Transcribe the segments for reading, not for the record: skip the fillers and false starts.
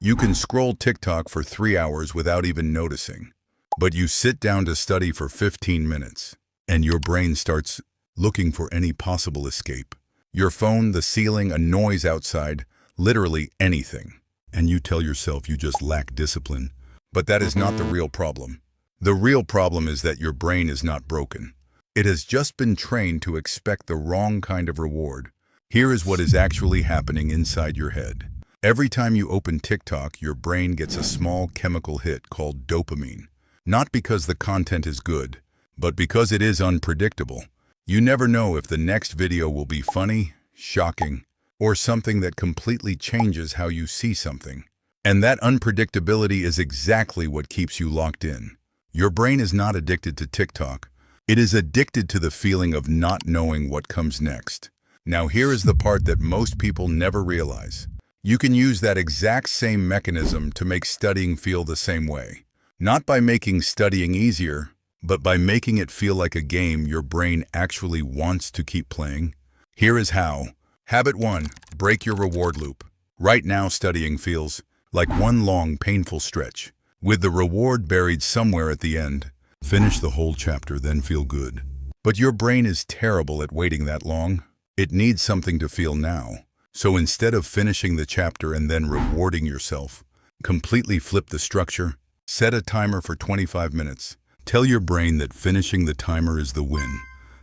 You can scroll TikTok for 3 hours without even noticing. But you sit down to study for 15 minutes, and your brain starts looking for any possible escape. Your phone, the ceiling, a noise outside, literally anything. And you tell yourself you just lack discipline. But that is not the real problem. The real problem is that your brain is not broken. It has just been trained to expect the wrong kind of reward. Here is what is actually happening inside your head. Every time you open TikTok, your brain gets a small chemical hit called dopamine. Not because the content is good, but because it is unpredictable. You never know if the next video will be funny, shocking, or something that completely changes how you see something. And that unpredictability is exactly what keeps you locked in. Your brain is not addicted to TikTok. It is addicted to the feeling of not knowing what comes next. Now here is the part that most people never realize. You can use that exact same mechanism to make studying feel the same way. Not by making studying easier, but by making it feel like a game your brain actually wants to keep playing. Here is how. Habit 1. Break your reward loop. Right now, studying feels like one long, painful stretch, with the reward buried somewhere at the end. Finish the whole chapter, then feel good. But your brain is terrible at waiting that long. It needs something to feel now. So instead of finishing the chapter and then rewarding yourself, completely flip the structure. Set a timer for 25 minutes. Tell your brain that finishing the timer is the win,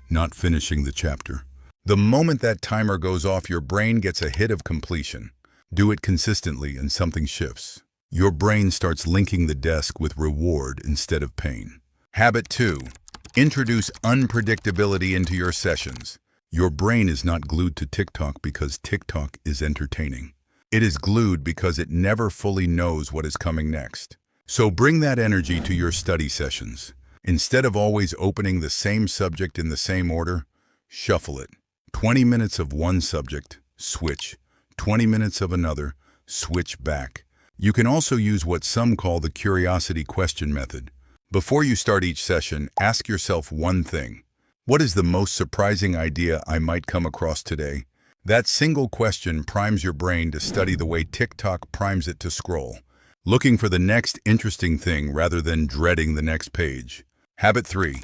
not finishing the chapter. The moment that timer goes off, your brain gets a hit of completion. Do it consistently and something shifts. Your brain starts linking the desk with reward instead of pain. Habit 2. Introduce unpredictability into your sessions. Your brain is not glued to TikTok because TikTok is entertaining. It is glued because it never fully knows what is coming next. So bring that energy to your study sessions. Instead of always opening the same subject in the same order, shuffle it. 20 minutes of one subject, switch. 20 minutes of another, switch back. You can also use what some call the curiosity question method. Before you start each session, ask yourself one thing. What is the most surprising idea I might come across today? That single question primes your brain to study the way TikTok primes it to scroll, looking for the next interesting thing rather than dreading the next page. Habit 3.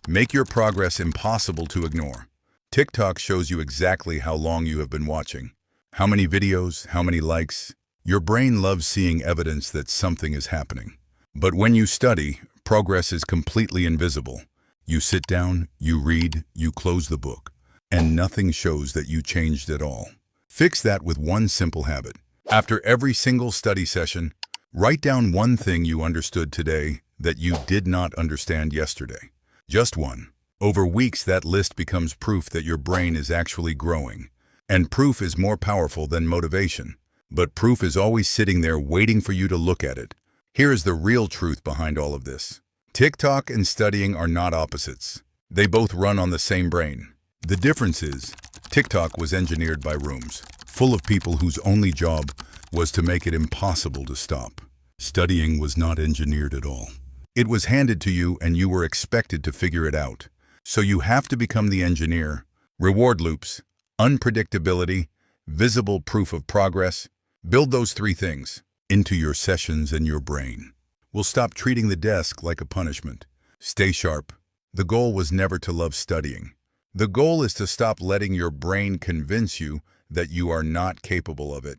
Make your progress impossible to ignore. TikTok shows you exactly how long you have been watching. How many videos, how many likes. Your brain loves seeing evidence that something is happening. But when you study, progress is completely invisible. You sit down, you read, you close the book, and nothing shows that you changed at all. Fix that with one simple habit. After every single study session, write down one thing you understood today that you did not understand yesterday. Just one. Over weeks, that list becomes proof that your brain is actually growing. And proof is more powerful than motivation. But proof is always sitting there waiting for you to look at it. Here is the real truth behind all of this. TikTok and studying are not opposites. They both run on the same brain. The difference is, TikTok was engineered by rooms, full of people whose only job was to make it impossible to stop. Studying was not engineered at all. It was handed to you and you were expected to figure it out. So you have to become the engineer. Reward loops, unpredictability, visible proof of progress. Build those 3 things into your sessions and your brain. We'll stop treating the desk like a punishment. Stay sharp. The goal was never to love studying. The goal is to stop letting your brain convince you that you are not capable of it.